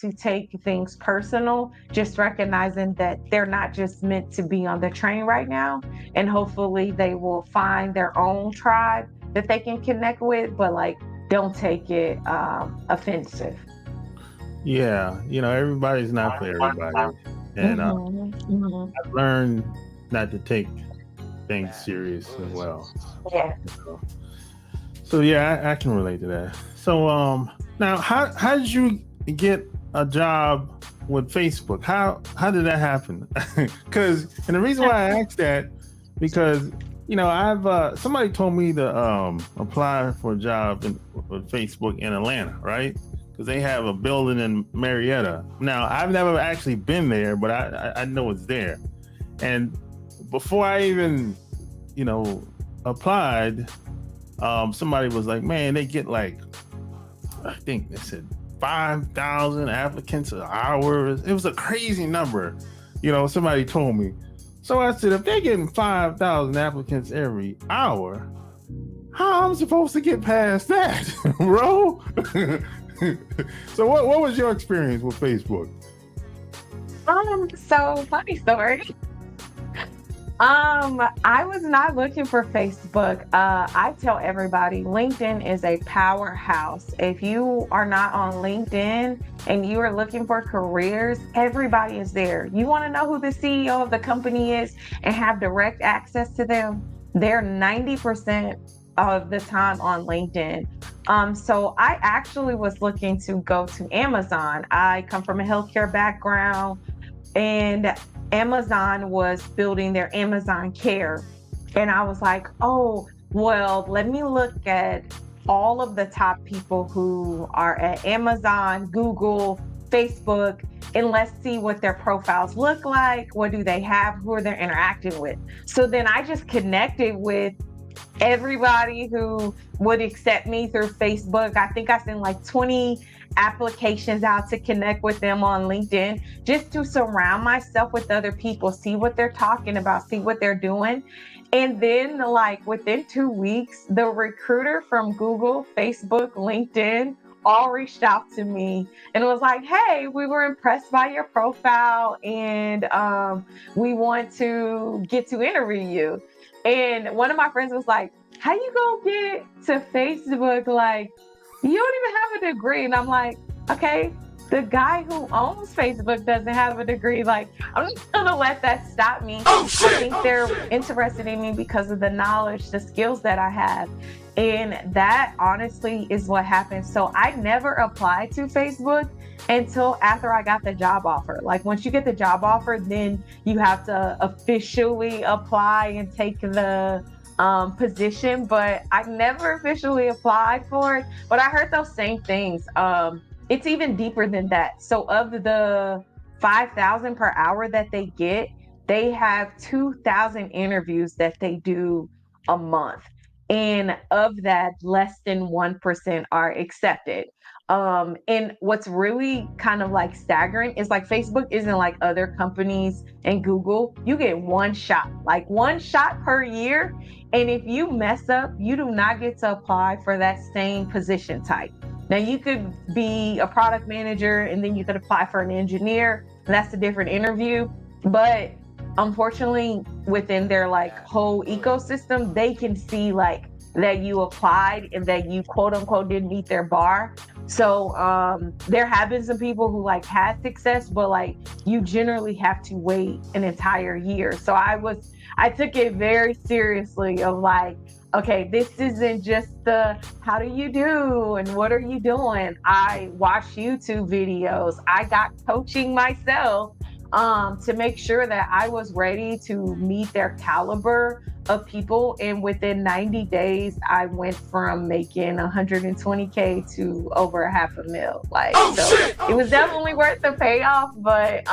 to take things personal, just recognizing that they're not just meant to be on the train right now. And hopefully they will find their own tribe that they can connect with, but like, don't take it offensive. Yeah, everybody's not for everybody, and Hmm. Hmm. I've learned not to take things serious as well. Yeah. So, so yeah, I can relate to that. So now how did you get a job with Facebook? How did that happen? Because and the reason why I asked that because I've somebody told me to apply for a job with Facebook in Atlanta, right? Because they have a building in Marietta. Now I've never actually been there, but I know it's there. And before I even applied, somebody was like, man, they get like, I think they said 5,000 applicants an hour. It was a crazy number. Somebody told me. So I said, if they're getting 5,000 applicants every hour, how am I supposed to get past that, bro? So what was your experience with Facebook? So funny story. I was not looking for Facebook. I tell everybody LinkedIn is a powerhouse. If you are not on LinkedIn and you are looking for careers, everybody is there. You want to know who the CEO of the company is and have direct access to them? They're 90% of the time on LinkedIn. So I actually was looking to go to Amazon. I come from a healthcare background, and Amazon was building their Amazon Care. And I was like, oh, well, let me look at all of the top people who are at Amazon, Google, Facebook, and let's see what their profiles look like. What do they have? Who are they interacting with? So then I just connected with everybody who would accept me through Facebook. I think I sent like 20 applications out to connect with them on LinkedIn, just to surround myself with other people, see what they're talking about, see what they're doing. And then, like, within 2 weeks, the recruiter from Google, Facebook, LinkedIn all reached out to me and was like, hey, we were impressed by your profile, and we want to get to interview you. And one of my friends was like, how you gonna get to Facebook? Like, you don't even have a degree. And I'm like, okay, the guy who owns Facebook doesn't have a degree. Like, I'm just gonna let that stop me. I think they're interested in me because of the knowledge, the skills that I have. And that honestly is what happened. So I never applied to Facebook until after I got the job offer. Like, once you get the job offer, then you have to officially apply and take the position. But I never officially applied for it. But I heard those same things. It's even deeper than that. So of the 5,000 per hour that they get, they have 2,000 interviews that they do a month. And of that, less than 1% are accepted. And what's really kind of like staggering is like Facebook isn't like other companies and Google. You get one shot per year. And if you mess up, you do not get to apply for that same position type. Now, you could be a product manager and then you could apply for an engineer, and that's a different interview. But unfortunately, within their like whole ecosystem, they can see like that you applied and that you quote unquote didn't meet their bar. So there have been some people who like had success, but like you generally have to wait an entire year. So I took it very seriously of like, okay, this isn't just the how do you do and what are you doing? I watch YouTube videos. I got coaching myself to make sure that I was ready to meet their caliber of people. And within 90 days, I went from making 120K to over a half a mil. Like, so it was definitely worth the payoff, but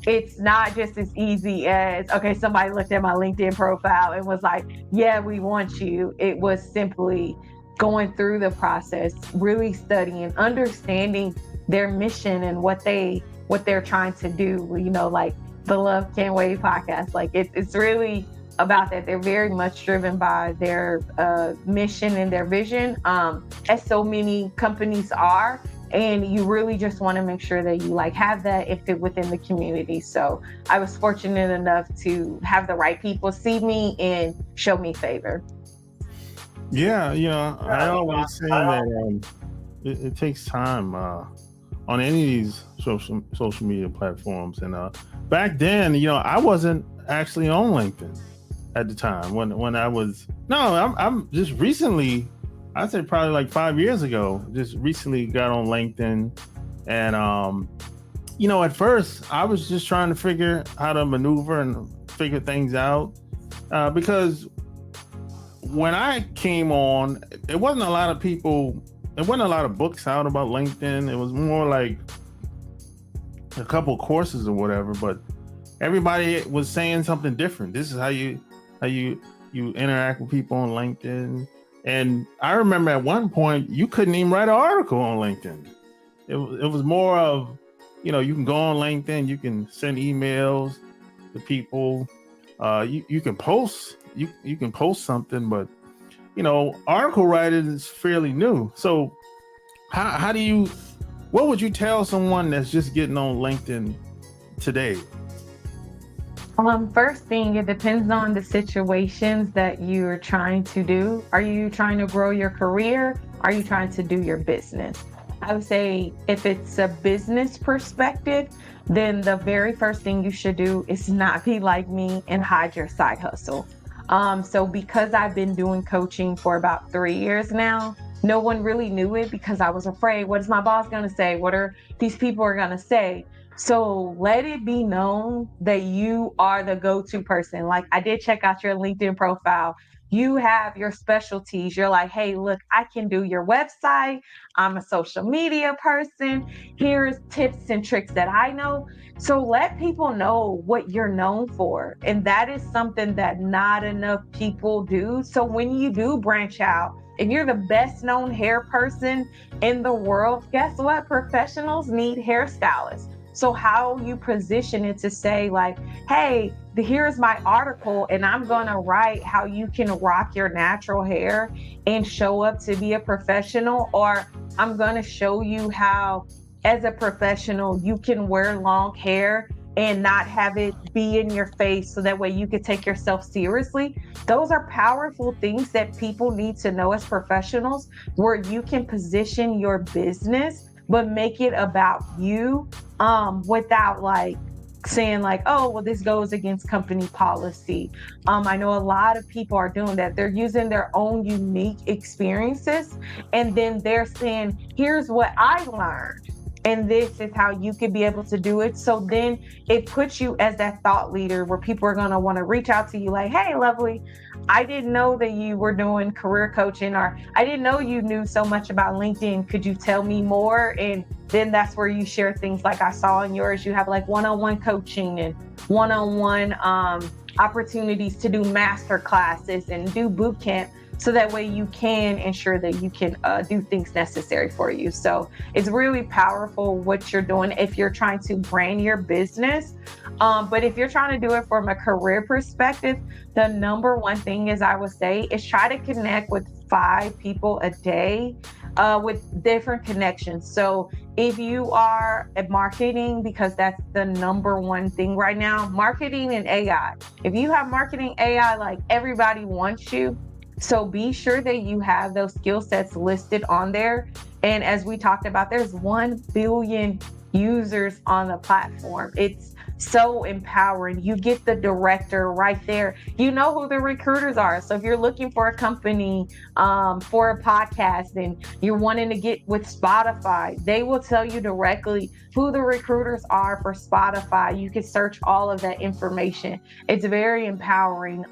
it's not just as easy as, okay, somebody looked at my LinkedIn profile and was like, yeah, we want you. It was simply going through the process, really studying, understanding their mission and what they're trying to do. Like the Love Can't Wait podcast, like it's really about that. They're very much driven by their mission and their vision, as so many companies are. And you really just want to make sure that you like have that and fit within the community. So I was fortunate enough to have the right people see me and show me favor. Yeah, I always say that it takes time on any of these social media platforms. And back then, I wasn't actually on LinkedIn at the time when I was. No, I'm just recently. I'd say probably like 5 years ago. Just recently got on LinkedIn, and at first I was just trying to figure how to maneuver and figure things out because when I came on, it wasn't a lot of people. There wasn't a lot of books out about LinkedIn. It was more like a couple courses or whatever, but everybody was saying something different. This is how you interact with people on LinkedIn. And I remember at one point you couldn't even write an article on LinkedIn. It was more of, you can go on LinkedIn, you can send emails to people, you can post, you can post something, but article writing is fairly new. So what would you tell someone that's just getting on LinkedIn today? First thing, it depends on the situations that you're trying to do. Are you trying to grow your career? Are you trying to do your business? I would say if it's a business perspective, then the very first thing you should do is not be like me and hide your side hustle. So because I've been doing coaching for about 3 years now, no one really knew it because I was afraid. What is my boss going to say? What are these people are going to say? So let it be known that you are the go-to person. Like, I did check out your LinkedIn profile. You have your specialties. You're like, hey, look, I can do your website. I'm a social media person. Here's tips and tricks that I know. So let people know what you're known for. And that is something that not enough people do. So when you do branch out, if you're the best known hair person in the world, guess what? Professionals need hairstylists. So how you position it to say like, hey, here's my article and I'm going to write how you can rock your natural hair and show up to be a professional, or I'm going to show you how as a professional you can wear long hair and not have it be in your face so that way you can take yourself seriously. Those are powerful things that people need to know as professionals, where you can position your business but make it about you, without like saying like, oh, well, this goes against company policy. I know a lot of people are doing that. They're using their own unique experiences and then they're saying, here's what I learned, and this is how you could be able to do it. So then it puts you as that thought leader where people are going to want to reach out to you like, hey, Lovely, I didn't know that you were doing career coaching, or I didn't know you knew so much about LinkedIn. Could you tell me more? And then that's where you share things like I saw in yours. You have like one-on-one coaching and one-on-one opportunities to do master classes and do boot camp. So that way you can ensure that you can do things necessary for you. So it's really powerful what you're doing if you're trying to brand your business. But if you're trying to do it from a career perspective, the number one thing is I would say is try to connect with 5 people a day with different connections. So if you are at marketing, because that's the number one thing right now, marketing and AI. If you have marketing AI, like everybody wants you. So be sure that you have those skill sets listed on there. And as we talked about, there's 1 billion users on the platform. It's so empowering. You get the director right there. You know who the recruiters are. So if you're looking for a company for a podcast and you're wanting to get with Spotify, they will tell you directly who the recruiters are for Spotify. You can search all of that information. It's very empowering.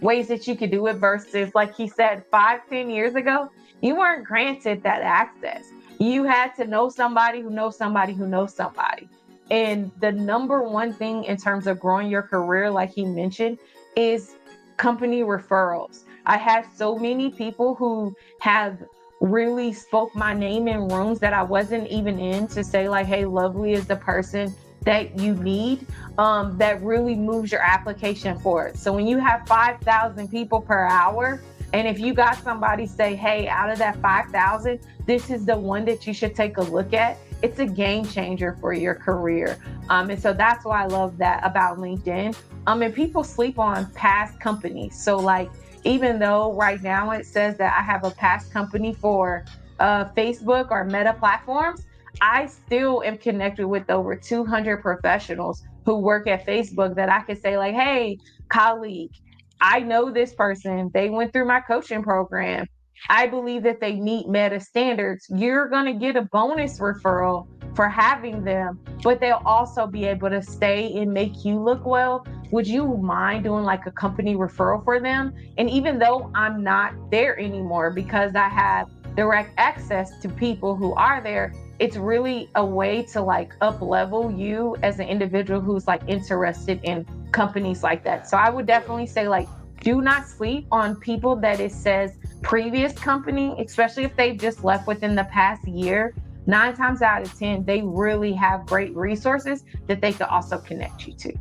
Ways that you could do it versus, like he said, 5-10 years ago, you weren't granted that access. You had to know somebody who knows somebody who knows somebody. And the number one thing in terms of growing your career, like he mentioned, is company referrals. I have so many people who have really spoke my name in rooms that I wasn't even in to say like, hey, Lovely is the person that you need, that really moves your application forward. So when you have 5,000 people per hour And if you got somebody say, hey, out of that 5,000, this is the one that you should take a look at, it's a game changer for your career. And so that's why I love that about LinkedIn. And people sleep on past companies. So like, even though right now it says that I have a past company for Facebook or Meta platforms, I still am connected with over 200 professionals who work at Facebook that I could say like, hey, colleague, I know this person. They went through my coaching program. I believe that they meet Meta standards. You're going to get a bonus referral for having them, but they'll also be able to stay and make you look well. Would you mind doing like a company referral for them? And even though I'm not there anymore because I have direct access to people who are there, it's really a way to like up level you as an individual who's like interested in companies like that. So I would definitely say like, do not sleep on people that it says previous company, especially if they just left within the past year. 9 times out of 10, they really have great resources that they could also connect you to.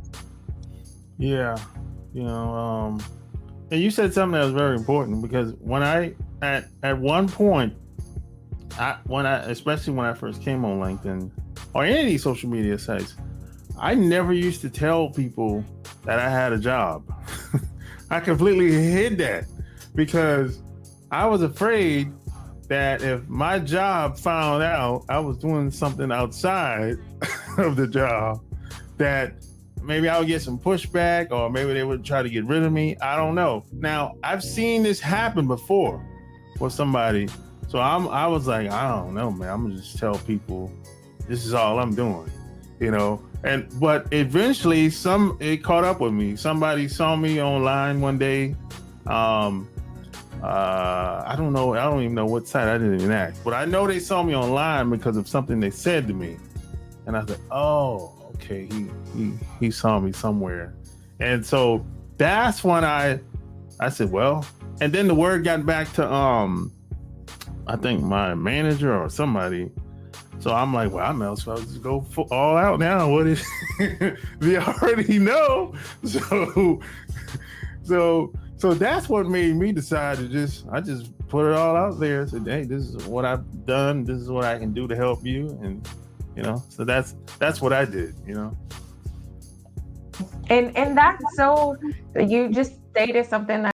Yeah, and you said something that was very important, because when I at one point, especially when I first came on LinkedIn or any of these social media sites, I never used to tell people that I had a job. I completely hid that because I was afraid that if my job found out I was doing something outside of the job, that maybe I would get some pushback, or maybe they would try to get rid of me. I don't know. Now, I've seen this happen before with somebody. So I was like, I don't know, man. I'm gonna just tell people this is all I'm doing, but eventually it caught up with me. Somebody saw me online one day. I don't know. I don't even know what site. I didn't even ask, but I know they saw me online because of something they said to me. And I was like, oh, okay. He saw me somewhere. And so that's when I said, well, and then the word got back to, I think my manager or somebody. So I'm like, well, I might as well just go all out now. What is they already know. So that's what made me decide to I just put it all out there. I said, hey, this is what I've done. This is what I can do to help you. And, so that's what I did, And that's so, you just stated something that